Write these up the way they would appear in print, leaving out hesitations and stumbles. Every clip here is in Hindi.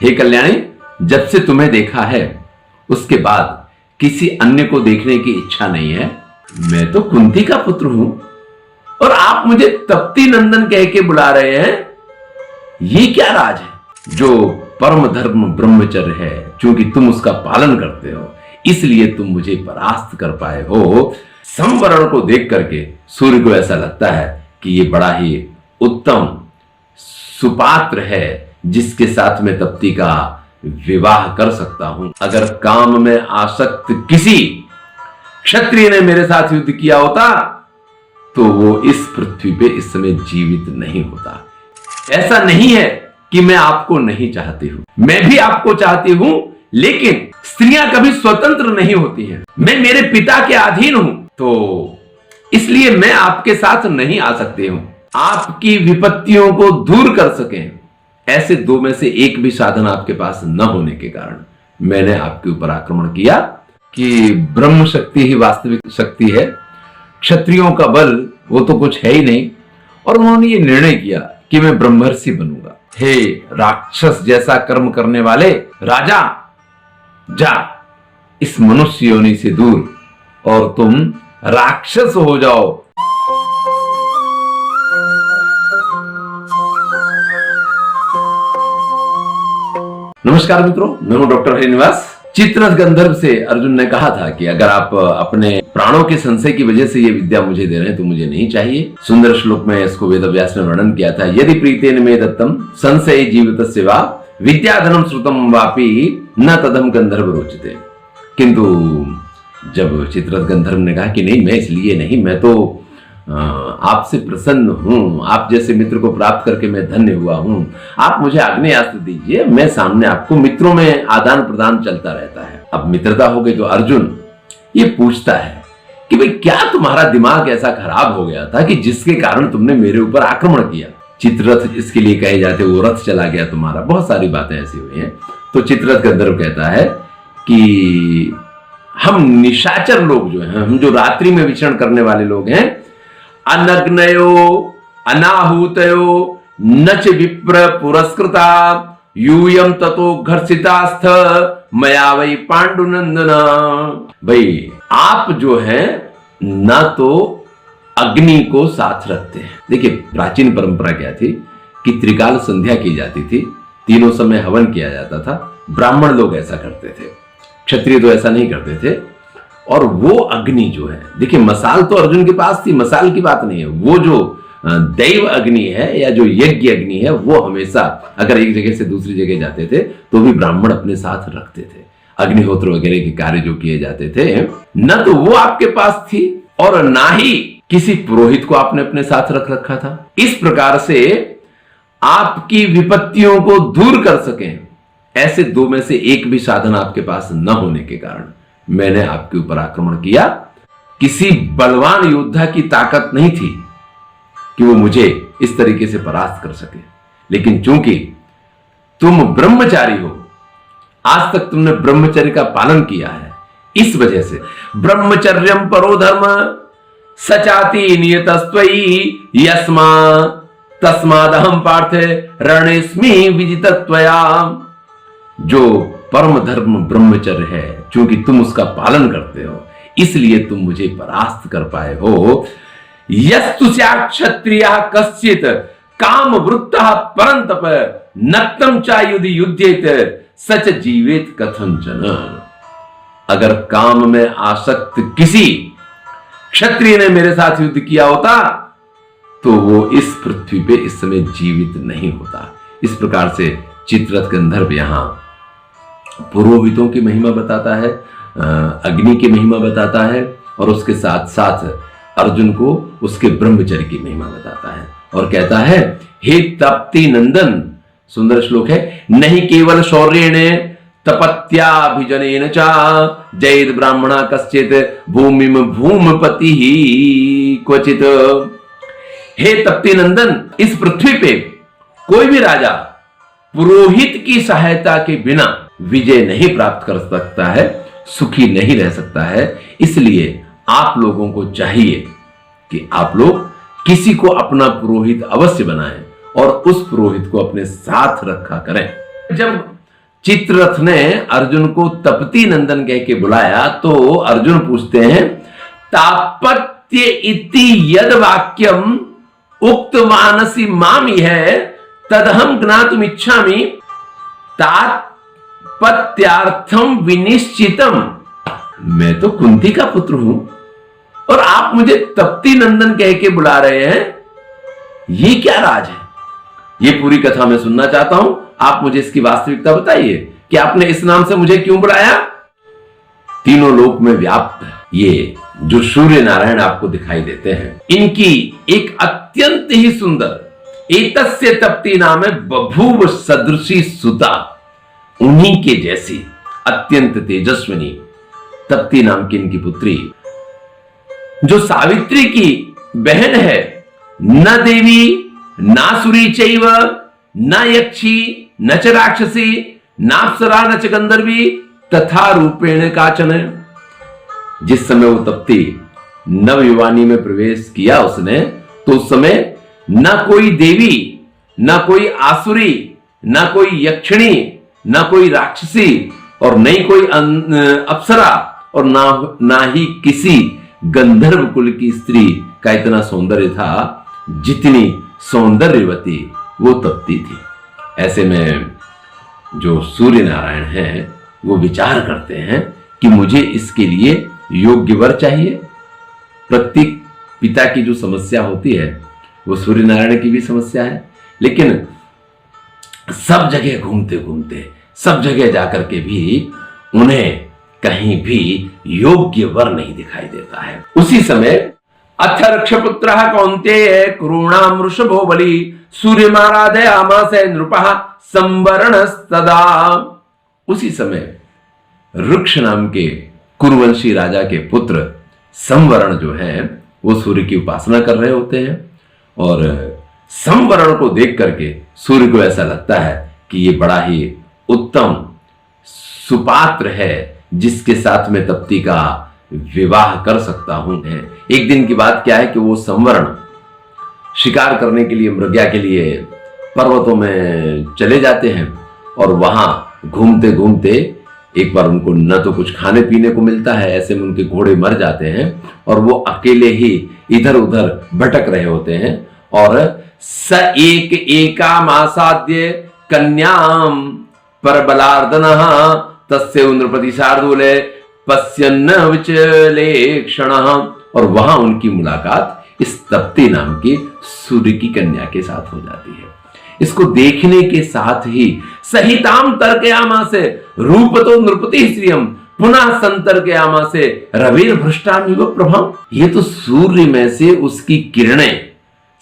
हे कल्याणी, जब से तुम्हें देखा है उसके बाद किसी अन्य को देखने की इच्छा नहीं है। मैं तो कुंती का पुत्र हूं और आप मुझे तप्ती नंदन कह के बुला रहे हैं। ये क्या राज है? जो परम धर्म ब्रह्मचर्य है, क्योंकि तुम उसका पालन करते हो इसलिए तुम मुझे परास्त कर पाए हो। संवरण को देख करके सूर्य को ऐसा लगता है कि ये बड़ा ही उत्तम सुपात्र है जिसके साथ मैं तप्ती का विवाह कर सकता हूं। अगर काम में आसक्त किसी क्षत्रिय ने मेरे साथ युद्ध किया होता तो वो इस पृथ्वी पे इस समय जीवित नहीं होता। ऐसा नहीं है कि मैं आपको नहीं चाहती हूं, मैं भी आपको चाहती हूं, लेकिन स्त्रियां कभी स्वतंत्र नहीं होती हैं। मैं मेरे पिता के अधीन हूं, तो इसलिए मैं आपके साथ नहीं आ सकती हूं। आपकी विपत्तियों को दूर कर सकें ऐसे दो में से एक भी साधन आपके पास न होने के कारण मैंने आपके ऊपर आक्रमण किया कि ब्रह्म शक्ति ही वास्तविक शक्ति है, क्षत्रियों का बल वो तो कुछ है ही नहीं। और उन्होंने ये निर्णय किया कि मैं ब्रह्मर्षि बनूंगा। हे राक्षस जैसा कर्म करने वाले राजा, जा इस मनुष्य योनि से दूर और तुम राक्षस हो जाओ। नमस्कार मित्रों, मैं हूं डॉक्टर हरिनिवास। चित्ररथ गंधर्व से अर्जुन ने कहा था कि अगर आप अपने प्राणों के संशय की वजह से ये विद्या मुझे दे रहे हैं तो मुझे नहीं चाहिए। सुंदर श्लोक में इसको वेदव्यास ने वर्णन किया था। यदि प्रीतेन मे दत्तम संशय जीवितस्य वा विद्याधनम श्रुतम वापि न तदम गंधर्व रोचते। किंतु जब चित्ररथ गंधर्व ने कहा कि नहीं, मैं इसलिए नहीं, मैं तो आपसे प्रसन्न हूं, आप जैसे मित्र को प्राप्त करके मैं धन्य हुआ हूं, आप मुझे आग्नेयास्त्र दीजिए, मैं सामने आपको, मित्रों में आदान प्रदान चलता रहता है। अब मित्रता हो गई तो अर्जुन ये पूछता है कि भाई क्या तुम्हारा दिमाग ऐसा खराब हो गया था कि जिसके कारण तुमने मेरे ऊपर आक्रमण किया। चित्ररथ इसके लिए कहे जाते वो रथ चला गया तुम्हारा, बहुत सारी बातें ऐसी हुई हैं। तो चित्ररथ गंधर्व कहता है कि हम निशाचर लोग जो हैं, हम जो रात्रि में विचरण करने वाले लोग हैं, अनग्नयो अनाहूतयो नच विप्र पुरस्कृता यूयम ततो घर्षितास्थ मया वै पांडुनंदन। भाई आप जो हैं ना तो अग्नि को साथ रखते हैं। देखिए प्राचीन परंपरा क्या थी कि त्रिकाल संध्या की जाती थी, तीनों समय हवन किया जाता था। ब्राह्मण लोग ऐसा करते थे, क्षत्रिय तो ऐसा नहीं करते थे। और वो अग्नि जो है, देखिए मसाल तो अर्जुन के पास थी, मसाल की बात नहीं है, वो जो दैव अग्नि है या जो यज्ञ अग्नि है वो हमेशा अगर एक जगह से दूसरी जगह जाते थे तो भी ब्राह्मण अपने साथ रखते थे। अग्निहोत्र वगैरह के कार्य जो किए जाते थे न तो वो आपके पास थी और ना ही किसी पुरोहित को आपने अपने साथ रख रखा था। इस प्रकार से आपकी विपत्तियों को दूर कर सकें ऐसे दो में से एक भी साधन आपके पास न होने के कारण मैंने आपके ऊपर आक्रमण किया। किसी बलवान योद्धा की ताकत नहीं थी कि वो मुझे इस तरीके से परास्त कर सके, लेकिन चूंकि तुम ब्रह्मचारी हो, आज तक तुमने ब्रह्मचर्य का पालन किया है, इस वजह से ब्रह्मचर्यम परो धर्म सचाति नियतस्त्वयि यस्मा तस्मादहम पार्थ रणेस्मि विजितत्वया। जो परम धर्म ब्रह्मचर्य है, क्योंकि तुम उसका पालन करते हो इसलिए तुम मुझे परास्त कर पाए हो। यस्तुस्या क्षत्रियः कश्चित् काम वृत्तः परंतप नक्तम चायुधि युध्येत सच जीवेत कथंचन। अगर काम में आसक्त किसी क्षत्रिय ने मेरे साथ युद्ध किया होता तो वो इस पृथ्वी पे इस समय जीवित नहीं होता। इस प्रकार से चित्ररथ गंधर्व यहां पुरोहितों की महिमा बताता है, अग्नि की महिमा बताता है और उसके साथ साथ अर्जुन को उसके ब्रह्मचर्य की महिमा बताता है और कहता है हे तप्ती नंदन, सुंदर श्लोक है, नहीं केवल शौर्येण तपत्याभिजनेन च जयेद ब्राह्मणा कश्चित भूमिम भूमपति क्वचित। हे तप्ती नंदन, इस पृथ्वी पे कोई भी राजा पुरोहित की सहायता के बिना विजय नहीं प्राप्त कर सकता है, सुखी नहीं रह सकता है। इसलिए आप लोगों को चाहिए कि आप लोग किसी को अपना पुरोहित अवश्य बनाएं और उस पुरोहित को अपने साथ रखा करें। जब चित्ररथ ने अर्जुन को तपती नंदन कह के बुलाया तो अर्जुन पूछते हैं, तापत्य इति यद वाक्यम उक्त मानसी मामी है तदहम ज्ञातुम इच्छामि तात्पत्यार्थम विनिश्चितम। मैं तो कुंती का पुत्र हूं और आप मुझे तप्ती नंदन कह के बुला रहे हैं, ये क्या राज है? ये पूरी कथा मैं सुनना चाहता हूं, आप मुझे इसकी वास्तविकता बताइए कि आपने इस नाम से मुझे क्यों बुलाया? तीनों लोक में व्याप्त ये जो सूर्य नारायण आपको दिखाई देते हैं, इनकी एक अत्यंत ही सुंदर एतस्य तप्ती नाम है बभूव सदृशी सुता, उन्हीं के जैसी अत्यंत तेजस्विनी तप्ती नाम की इनकी पुत्री, जो सावित्री की बहन है, न देवी ना सुरी चैव न यक्षी न च राक्षसी नाप्सरा न च गंधर्वी तथा रूपेण काचन। जिस समय वो तप्ती नवयुवानी में प्रवेश किया उसने, तो उस समय न कोई देवी, न कोई आसुरी, न कोई यक्षिणी, न कोई राक्षसी और न ही कोई अप्सरा और ना ही किसी गंधर्व कुल की स्त्री का इतना सौंदर्य था जितनी सौंदर्यवती वो तप्ती थी। ऐसे में जो सूर्य नारायण हैं वो विचार करते हैं कि मुझे इसके लिए योग्य वर चाहिए। प्रत्येक पिता की जो समस्या होती है वो सूर्य नारायण की भी समस्या है, लेकिन सब जगह घूमते घूमते सब जगह जाकर के भी उन्हें कहीं भी योग्य वर नहीं दिखाई देता है। उसी समय अथ रक्षपुत्रः कौन्तेय कुरूणां वृषभो बलि सूर्यमाराधयामास नृपः संवरणस्तदा। उसी समय वृक्ष नाम के कुरुवंशी राजा के पुत्र संवरण जो है वो सूर्य की उपासना कर रहे होते हैं और संवरण को देख करके सूर्य को ऐसा लगता है कि ये बड़ा ही उत्तम सुपात्र है जिसके साथ में तप्ती का विवाह कर सकता हूं। एक दिन की बात क्या है कि वो संवरण शिकार करने के लिए, मृग्या के लिए पर्वतों में चले जाते हैं और वहां घूमते घूमते एक बार उनको न तो कुछ खाने पीने को मिलता है, ऐसे में उनके घोड़े मर जाते हैं और वो अकेले ही इधर उधर भटक रहे होते हैं और स एक एकामासाद्य कन्याम परबलार्दनः तस्य नृपति शार्दूले पश्यन्न विचलेक्षणः। और वहां उनकी मुलाकात इस तप्ती नाम की सूर्य की कन्या के साथ हो जाती है। इसको देखने के साथ ही सहिताम तर्कयामासे रूप तो नृपति श्रियम पुनः संतर्कयामासे रविर भ्रष्टामिव प्रभम। ये तो सूर्य में से उसकी किरणें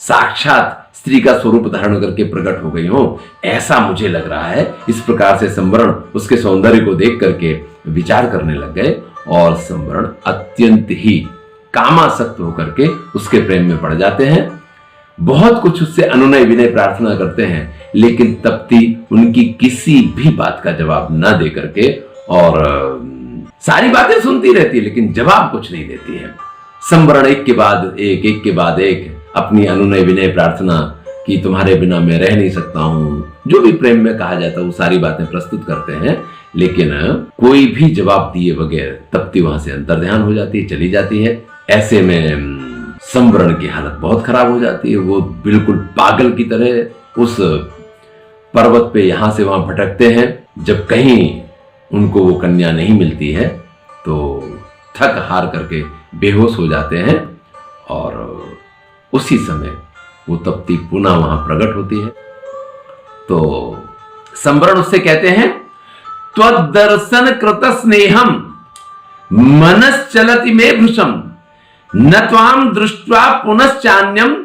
साक्षात स्त्री का स्वरूप धारण करके प्रकट हो गई हो, ऐसा मुझे लग रहा है। इस प्रकार से संवरण उसके सौंदर्य को देख करके विचार करने लग गए और संवरण अत्यंत ही कामासक्त होकर के उसके प्रेम में पड़ जाते हैं। बहुत कुछ उससे अनुनय विनय प्रार्थना करते हैं, लेकिन तप्ती उनकी किसी भी बात का जवाब न दे करके और सारी बातें सुनती रहती है लेकिन जवाब कुछ नहीं देती है। संवरण एक के बाद एक अपनी अनुनय विनय प्रार्थना कि तुम्हारे बिना मैं रह नहीं सकता हूं, जो भी प्रेम में कहा जाता है वो सारी बातें प्रस्तुत करते हैं, लेकिन कोई भी जवाब दिए बगैर तप्ती वहां से अंतर्ध्यान हो जाती है, चली जाती है। ऐसे में संवरण की हालत बहुत खराब हो जाती है। वो बिल्कुल पागल की तरह उस पर्वत पे यहां से वहां भटकते हैं। जब कहीं उनको वो कन्या नहीं मिलती है तो थक हार करके बेहोश हो जाते हैं और उसी समय वो तप्ती पुनः वहां प्रकट होती है। तो संवरण उससे कहते हैं, त्वदर्शन कृत स्नेहम मनश्चलति मे भृशम न त्वाम दृष्ट्वा पुनश्चान्यम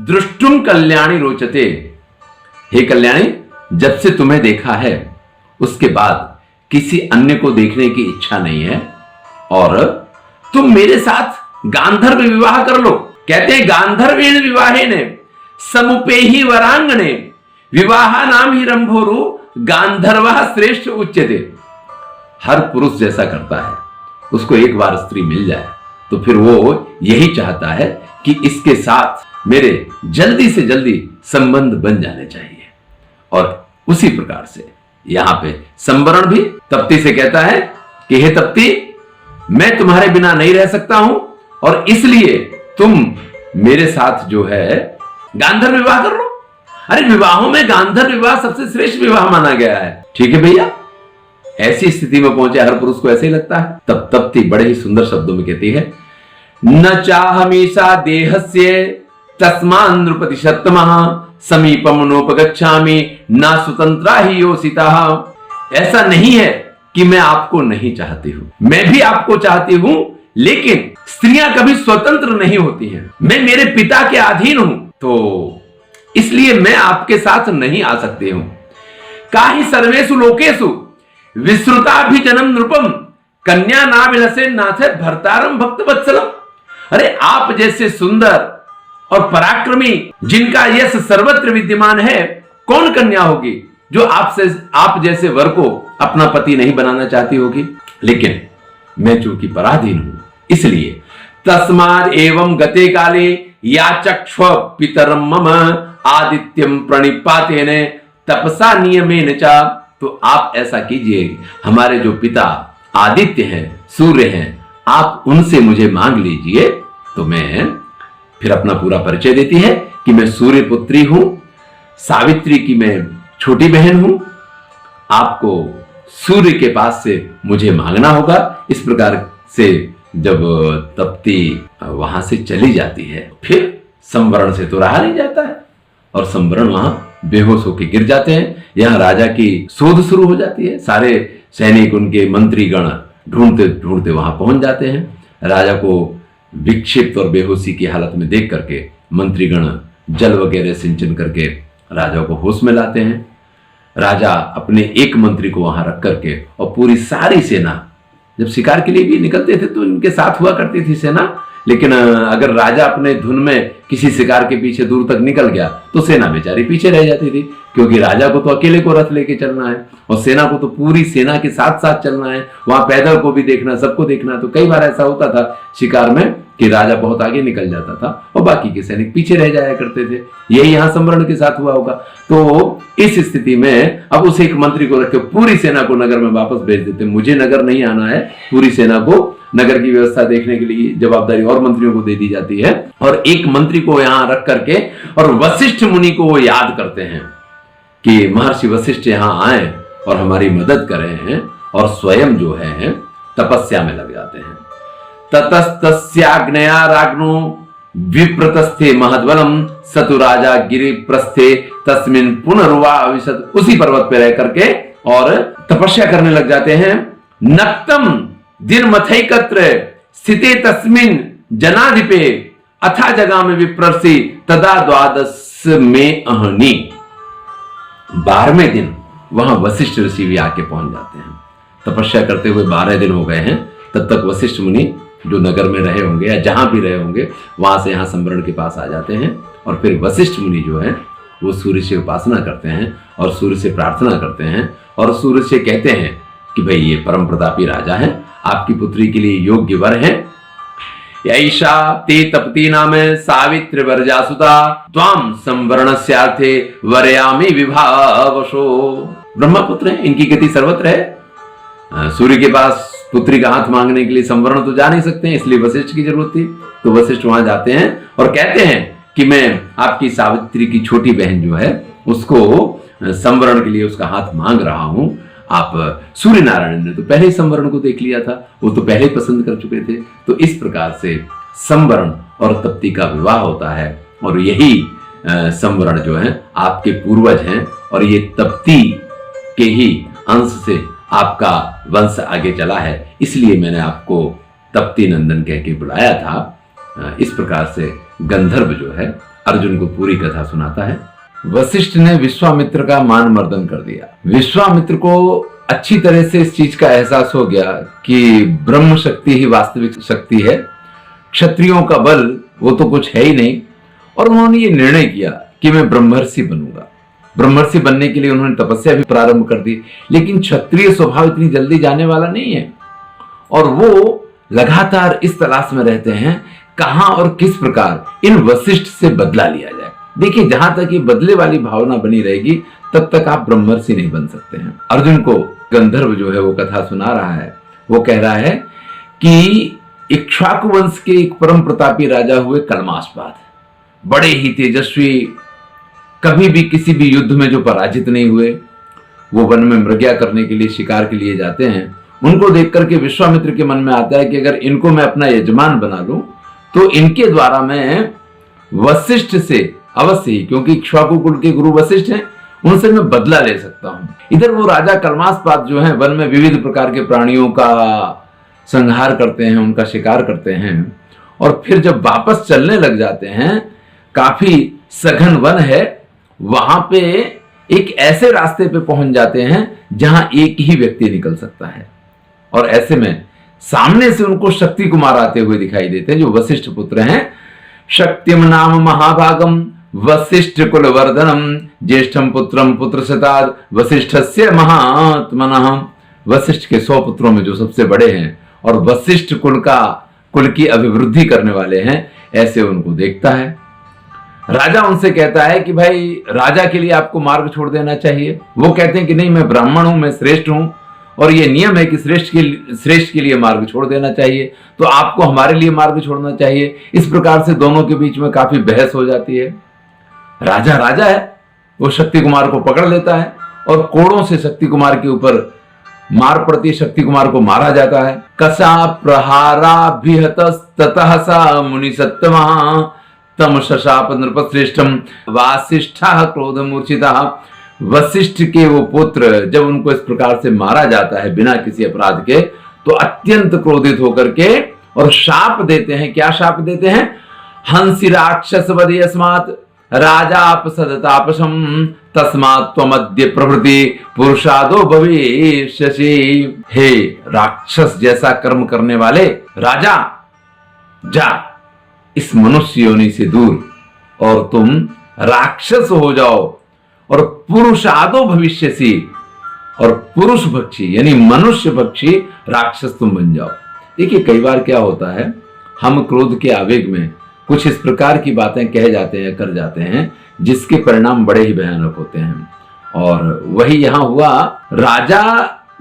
दृष्टुम कल्याणी रोचते। हे कल्याणी, जब से तुम्हें देखा है उसके बाद किसी अन्य को देखने की इच्छा नहीं है और तुम मेरे साथ गांधर्व विवाह कर लो। कहते हैं गांधर्वेण विवाहेन समुपेहि वरांगणे विवाह नाम ही रंभोरु गांधर्व श्रेष्ठ उच्यते। हर पुरुष जैसा करता है, उसको एक बार स्त्री मिल जाए तो फिर वो यही चाहता है कि इसके साथ मेरे जल्दी से जल्दी संबंध बन जाने चाहिए। और उसी प्रकार से यहां पे संवरण भी तप्ती से कहता है कि हे तप्ती, मैं तुम्हारे बिना नहीं रह सकता हूं और इसलिए तुम मेरे साथ जो है गांधर्व विवाह कर लो। अरे विवाहों में गांधर्व विवाह सबसे श्रेष्ठ विवाह माना गया है। ठीक है भैया, ऐसी स्थिति में पहुंचे हर पुरुष को ऐसे ही लगता है। तब तप्ती बड़े ही सुंदर शब्दों में कहती है, न चाहमीषा देहस्य तस्मान् नृपति सत्तमः समीपम नोपगच्छामि न स्वतंत्रा ही योषिता। ऐसा नहीं है कि मैं आपको नहीं चाहती हूं, मैं भी आपको चाहती हूं, लेकिन स्त्रियां कभी स्वतंत्र नहीं होती हैं। मैं मेरे पिता के अधीन हूं, तो इसलिए मैं आपके साथ नहीं आ सकती हूं। काहि सर्वेषु लोकेषु विश्रुताभिजनम नृपम कन्या नाभिलसे नाथे भर्तारम भक्तवत्सलम। अरे आप जैसे सुंदर और पराक्रमी जिनका यश सर्वत्र विद्यमान है, कौन कन्या होगी जो आप जैसे वर को अपना पति नहीं बनाना चाहती होगी। लेकिन मैं चूंकि पराधीन हूं, इसलिए तस्माद् एवं गते काले याचक्ष्व पितरम मम आदित्यम प्रणिपातेन तपसा नियमेन च। तो आप ऐसा कीजिए, हमारे जो पिता आदित्य हैं, सूर्य हैं, आप उनसे मुझे मांग लीजिए। तो मैं फिर अपना पूरा परिचय देती है कि मैं सूर्य पुत्री हूं, सावित्री की मैं छोटी बहन हूं, आपको सूर्य के पास से मुझे मांगना होगा। इस प्रकार से जब तप्ती वहां से चली जाती है, फिर संवरण से तो रहा नहीं जाता है और संवरण वहां बेहोश होकर गिर जाते हैं। यहां राजा की शोध शुरू हो जाती है। सारे सैनिक, उनके मंत्रीगण ढूंढते ढूंढते वहां पहुंच जाते हैं। राजा को विक्षिप्त और बेहोशी की हालत में देख करके मंत्रीगण जल वगैरह सिंचन करके राजा को होश में लाते हैं। राजा अपने एक मंत्री को वहां रख करके और पूरी सारी सेना, जब शिकार के लिए भी निकलते थे तो इनके साथ हुआ करती थी सेना, लेकिन अगर राजा अपने धुन में किसी शिकार के पीछे दूर तक निकल गया तो सेना बेचारी पीछे रह जाती थी, क्योंकि राजा को तो अकेले को रथ लेके चलना है और सेना को तो पूरी सेना के साथ साथ चलना है। वहां पैदल को भी देखना, सबको देखना। तो कई बार ऐसा होता था शिकार में कि राजा बहुत आगे निकल जाता था और बाकी के सैनिक पीछे रह जाया करते थे। यही यहां संवरण के साथ हुआ होगा। तो इस स्थिति में अब उस एक मंत्री को रख के पूरी सेना को नगर में वापस भेज देते। मुझे नगर नहीं आना है, पूरी सेना को नगर की व्यवस्था देखने के लिए जवाबदारी और मंत्रियों को दे दी जाती है। और एक मंत्री को यहां रख करके और वशिष्ठ मुनि को वो याद करते हैं कि महर्षि वशिष्ठ यहां आए और हमारी मदद कर रहे हैं, और स्वयं जो है तपस्या में लग जाते हैं। ततस्तस्याग्नया राज्ञो विप्रतस्थे महद्वलम सतु राजा गिरि प्रस्थे तस्मिन् पुनर्वा अविशत। उसी पर्वत पे रह करके और तपस्या करने लग जाते हैं। नक्तम दिन मथैकत्र स्थिते तस्मिन् जनाधिपे अथा जगह में विप्रसी तदा द्वादश में अहनी। 12वें दिन वहां वशिष्ठ ऋषि भी आके पहुंच जाते हैं। तपस्या करते हुए 12 दिन हो गए हैं। तब तक वशिष्ठ मुनि जो नगर में रहे होंगे या जहां भी रहे होंगे वहां से यहां संवरण के पास आ जाते हैं। और फिर वशिष्ठ मुनि जो है वो सूर्य से उपासना करते हैं और सूर्य से प्रार्थना करते हैं और सूर्य से कहते हैं कि भाई ये परम प्रतापी राजा है, आपकी पुत्री के लिए योग्य वर है। ऐषा ते तपती नाम सावित्री वर्जासुता त्वाम संवरणस्यार्थे वरयामि विभावशो। ब्रह्मपुत्र है, इनकी गति सर्वत्र है। सूर्य के पास पुत्री का हाथ मांगने के लिए संवरण तो जा नहीं सकते हैं, इसलिए वशिष्ठ की जरूरत थी। तो वशिष्ठ वहां जाते हैं और कहते हैं कि मैं आपकी सावित्री की छोटी बहन जो है उसको संवरण के लिए उसका हाथ मांग रहा हूं। आप सूर्य नारायण ने तो पहले ही संवरण को देख लिया था, वो तो पहले ही पसंद कर चुके थे। तो इस प्रकार से संवरण और तप्ती का विवाह होता है और यही संवरण जो है आपके पूर्वज हैं और ये तप्ती के ही अंश से आपका वंश आगे चला है, इसलिए मैंने आपको तप्ती नंदन कह के बुलाया था। इस प्रकार से गंधर्व जो है अर्जुन को पूरी कथा सुनाता है। वशिष्ठ ने विश्वामित्र का मान मर्दन कर दिया। विश्वामित्र को अच्छी तरह से इस चीज का एहसास हो गया कि ब्रह्म शक्ति ही वास्तविक शक्ति है, क्षत्रियों का बल वो तो कुछ है ही नहीं। और उन्होंने ये निर्णय किया कि मैं ब्रह्मर्षि बनूंगा। ब्रह्मर्षि बनने के लिए उन्होंने तपस्या भी प्रारंभ कर दी। लेकिन क्षत्रिय स्वभाव इतनी जल्दी जाने वाला नहीं है और वो लगातार इस तलाश में रहते हैं कहां और किस प्रकार इन वशिष्ठ से बदला लिया जाए। देखिए, जहां तक ये बदले वाली भावना बनी रहेगी तब तक आप ब्रह्मर्षि नहीं बन सकते हैं। अर्जुन को गंधर्व जो है वो कथा सुना रहा है। वो कह रहा है कि इक्ष्वाकु वंश के एक परम प्रतापी राजा हुए कलमास्पाद, बड़े ही तेजस्वी, कभी भी किसी भी युद्ध में जो पराजित नहीं हुए। वो वन में मृग्या करने के लिए, शिकार के लिए जाते हैं। उनको देख करके विश्वामित्र के मन में आता है कि अगर इनको मैं अपना यजमान बना लूं तो इनके द्वारा मैं वशिष्ठ से अवश्य ही, क्योंकि इक्ष्वाकु कुल के गुरु वशिष्ठ हैं, उनसे मैं बदला ले सकता हूं। इधर वो राजा कलमास्पाद जो है वन में विविध प्रकार के प्राणियों का संहार करते हैं, उनका शिकार करते हैं, और फिर जब वापस चलने लग जाते हैं, काफी सघन वन है, वहां पे एक ऐसे रास्ते पे पहुंच जाते हैं जहां एक ही व्यक्ति निकल सकता है। और ऐसे में सामने से उनको शक्ति कुमार आते हुए दिखाई देते हैं, जो वशिष्ठ पुत्र हैं। शक्तिम नाम महाभागम वशिष्ठ कुल वर्धनम ज्येष्ठम पुत्रम पुत्र शताद वशिष्ठस्य महात्मनः। वशिष्ठ के 100 पुत्रों में जो सबसे बड़े हैं और वशिष्ठ कुल की अभिवृद्धि करने वाले हैं, ऐसे उनको देखता है। राजा उनसे कहता है कि भाई, राजा के लिए आपको मार्ग छोड़ देना चाहिए। वो कहते हैं कि नहीं, मैं ब्राह्मण हूं, मैं श्रेष्ठ हूं, और ये नियम है कि श्रेष्ठ के लिए मार्ग छोड़ देना चाहिए, तो आपको हमारे लिए मार्ग छोड़ना चाहिए। इस प्रकार से दोनों के बीच में काफी बहस हो जाती है। राजा है, वो शक्ति कुमार को पकड़ लेता है और कोड़ों से शक्ति कुमार के ऊपर मार पड़ती है। शक्ति कुमार को मारा जाता है। कसा प्रहाराभिहतस्ततः सा मुनि सत्तमः तम शशाप नृपश्रेष्ठम वासिष्ठः क्रोध मूर्छितः। वशिष्ठ के वो पुत्र जब उनको इस प्रकार से मारा जाता है बिना किसी अपराध के, तो अत्यंत क्रोधित होकर के और शाप देते हैं। क्या शाप देते हैं? हंसी राक्षस वधे अस्मात् राजापसदतापसम तस्मात् त्वमद्य प्रभृति पुरुषादो भविष्यसि। हे राक्षस जैसा कर्म करने वाले राजा, जा इस मनुष्य योनि से दूर और तुम राक्षस हो जाओ और पुरुषादो भविष्यसि, और पुरुष भक्षी यानी मनुष्य भक्षी राक्षस तुम बन जाओ। देखिए, कई बार क्या होता है, हम क्रोध के आवेग में कुछ इस प्रकार की बातें कह जाते हैं, कर जाते हैं, जिसके परिणाम बड़े ही भयानक होते हैं। और वही यहां हुआ। राजा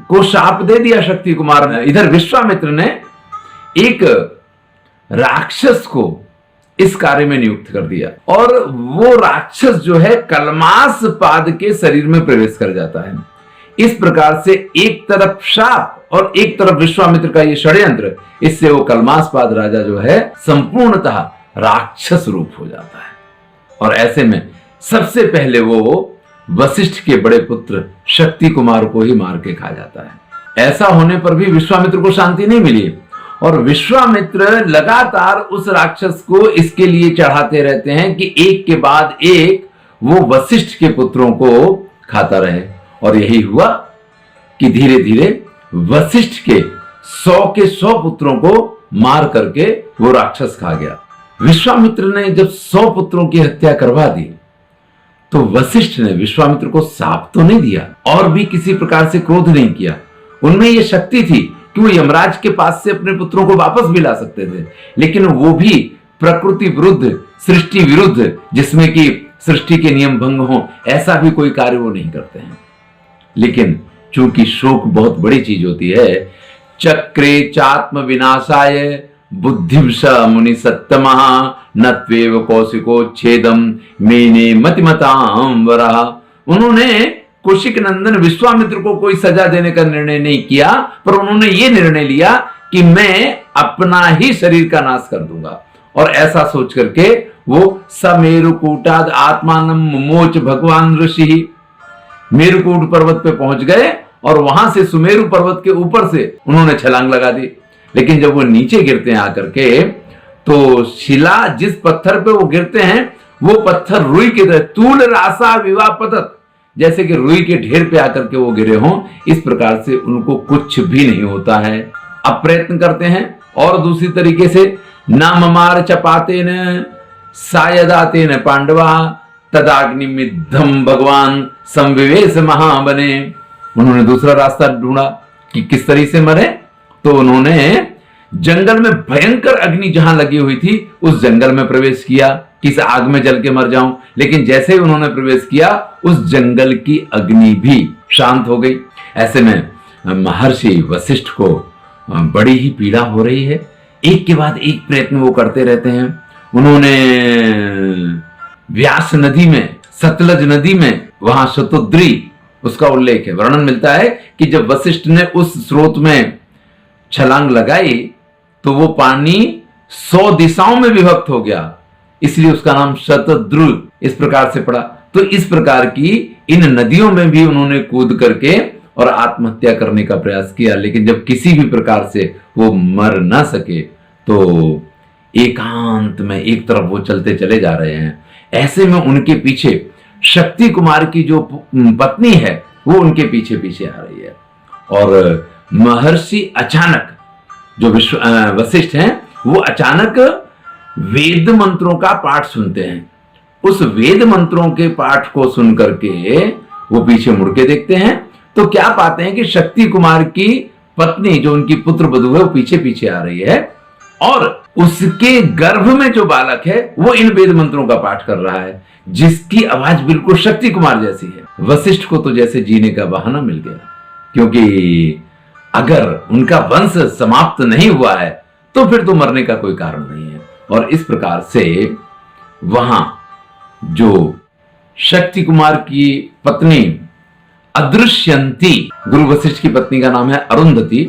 को शाप दे दिया शक्ति कुमार ने। इधर विश्वामित्र ने एक राक्षस को इस कार्य में नियुक्त कर दिया, और वो राक्षस जो है कलमास्पाद के शरीर में प्रवेश कर जाता है। इस प्रकार से एक तरफ शाप और एक तरफ विश्वामित्र का ये षड्यंत्र, इससे वो कलमास्पाद राजा जो है संपूर्णतः राक्षस रूप हो जाता है। और ऐसे में सबसे पहले वो वशिष्ठ के बड़े पुत्र शक्ति कुमार को ही मार के खा जाता है। ऐसा होने पर भी विश्वामित्र को शांति नहीं मिली, और विश्वामित्र लगातार उस राक्षस को इसके लिए चढ़ाते रहते हैं कि एक के बाद एक वो वशिष्ठ के पुत्रों को खाता रहे। और यही हुआ कि धीरे धीरे वशिष्ठ के 100 पुत्रों को मार करके वो राक्षस खा गया। विश्वामित्र ने जब 100 पुत्रों की हत्या करवा दी, तो वशिष्ठ ने विश्वामित्र को शाप तो नहीं दिया और भी किसी प्रकार से क्रोध नहीं किया। उनमें यह शक्ति थी कि वो यमराज के पास से अपने पुत्रों को वापस भी ला सकते थे, लेकिन वो भी प्रकृति विरुद्ध, सृष्टि विरुद्ध, जिसमें कि सृष्टि के नियम भंग हो, ऐसा भी कोई कार्य वो नहीं करते हैं। लेकिन चूंकि शोक बहुत बड़ी चीज होती है, चक्रे चात्म विनाशाय बुद्धिवश मुनि सत्तमः न त्वेव कौशिको छेदम मेने मतिमतां वरः। उन्होंने कौशिक नंदन विश्वामित्र को कोई सजा देने का निर्णय नहीं किया, पर उन्होंने ये निर्णय लिया कि मैं अपना ही शरीर का नाश कर दूंगा। और ऐसा सोच करके वो समेरुकूटाद आत्मानं मुमोच भगवान ऋषि, मेरुकूट पर्वत पे पहुंच गए और वहां से सुमेरु पर्वत के ऊपर से उन्होंने छलांग लगा दी। लेकिन जब वो नीचे गिरते हैं आकर के, तो शिला जिस पत्थर पे वो गिरते हैं, वो पत्थर रुई के तरह तूल रासा विवापतत, जैसे कि रुई के ढेर पे आकर के वो गिरे हों, इस प्रकार से उनको कुछ भी नहीं होता है। अब प्रयत्न करते हैं और दूसरी तरीके से, नाममार चपाते न सायदाते न पांडवा तदाग्निमिद्धम भगवान संविवेश महाबने। उन्होंने दूसरा रास्ता ढूंढा कि किस तरह से मरे, तो उन्होंने जंगल में भयंकर अग्नि जहां लगी हुई थी, उस जंगल में प्रवेश किया। किस आग में जल के मर जाऊं। लेकिन जैसे ही उन्होंने प्रवेश किया, उस जंगल की अग्नि भी शांत हो गई। ऐसे में महर्षि वशिष्ठ को बड़ी ही पीड़ा हो रही है। एक के बाद एक प्रयत्न वो करते रहते हैं। उन्होंने व्यास नदी में, सतलज नदी में, वहां शतुद्री उसका उल्लेख है, वर्णन मिलता है कि जब वशिष्ठ ने उस स्रोत में छलांग लगाई तो वो पानी 100 दिशाओं में विभक्त हो गया, इसलिए उसका नाम शतद्रु इस प्रकार से पड़ा। तो इस प्रकार की इन नदियों में भी उन्होंने कूद करके और आत्महत्या करने का प्रयास किया, लेकिन जब किसी भी प्रकार से वो मर ना सके तो एकांत में एक तरफ वो चलते चले जा रहे हैं। ऐसे में उनके पीछे शक्ति कुमार की जो पत्नी है वो उनके पीछे पीछे आ रही है। और महर्षि अचानक, जो वशिष्ठ हैं, वो अचानक वेद मंत्रों का पाठ सुनते हैं। उस वेद मंत्रों के पाठ को सुन करके वो पीछे मुड़ के देखते हैं तो क्या पाते हैं कि शक्ति कुमार की पत्नी, जो उनकी पुत्र वधू है, वो पीछे पीछे आ रही है और उसके गर्भ में जो बालक है वो इन वेद मंत्रों का पाठ कर रहा है, जिसकी आवाज बिल्कुल शक्ति कुमार जैसी है। वशिष्ठ को तो जैसे जीने का बहाना मिल गया, क्योंकि अगर उनका वंश समाप्त नहीं हुआ है तो फिर तो मरने का कोई कारण नहीं है। और इस प्रकार से वहां जो शक्ति कुमार की पत्नी अदृश्यंती, गुरु वशिष्ठ की पत्नी का नाम है अरुंधति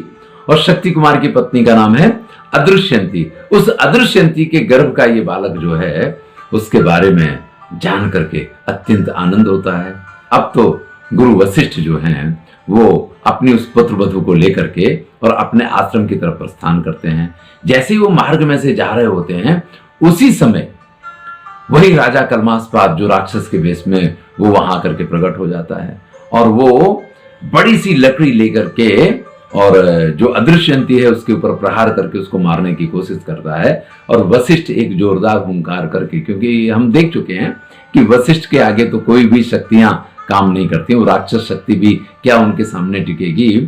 और शक्ति कुमार की पत्नी का नाम है अदृश्यंती, उस अदृश्यंती के गर्भ का ये बालक जो है उसके बारे में जान करके अत्यंत आनंद होता है। अब तो गुरु वशिष्ठ जो हैं वो अपनी उस पुत्र वधू को लेकर के और अपने आश्रम की तरफ प्रस्थान करते हैं। जैसे ही वो मार्ग में से जा रहे होते हैं, उसी समय वही राजा कलमास्पाद, जो राक्षस के वेश में, वो वहां करके प्रकट हो जाता है और वो बड़ी सी लकड़ी लेकर के और जो अदृश्यंती है उसके ऊपर प्रहार करके उसको मारने की कोशिश करता है। और वशिष्ठ एक जोरदार हुंकार करके, क्योंकि हम देख चुके हैं कि वशिष्ठ के आगे तो कोई भी शक्तियां काम नहीं करती, वो राक्षस शक्ति भी क्या उनके सामने टिकेगी,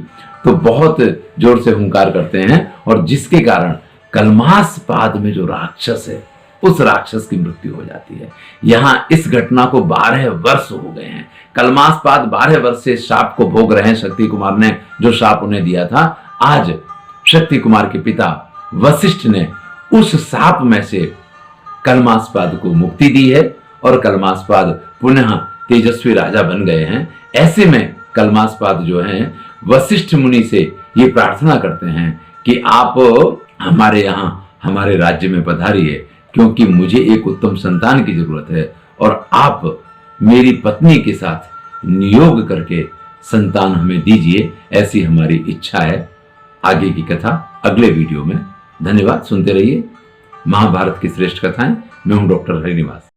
तो बहुत जोर से हुंकार करते हैं और जिसके कारण कलमास्पाद में जो राक्षस है उस राक्षस की मृत्यु हो जाती है। यहां इस घटना को 12 वर्ष हो गए हैं। कलमास्पाद 12 वर्ष से शाप को भोग रहे हैं। शक्ति कुमार ने जो शाप उन्हें दिया था, आज शक्ति कुमार के पिता वशिष्ठ ने उस शाप में से कलमास्पाद को मुक्ति दी है और कलमास्पाद पुनः तेजस्वी राजा बन गए हैं। ऐसे में कलमास्पाद जो हैं वशिष्ठ मुनि से ये प्रार्थना करते हैं कि आप हमारे यहाँ, हमारे राज्य में पधारिए, क्योंकि मुझे एक उत्तम संतान की जरूरत है और आप मेरी पत्नी के साथ नियोग करके संतान हमें दीजिए, ऐसी हमारी इच्छा है। आगे की कथा अगले वीडियो में। धन्यवाद, सुनते रहिए महाभारत की श्रेष्ठ कथाएं। मैं हूं डॉक्टर हरिनिवास।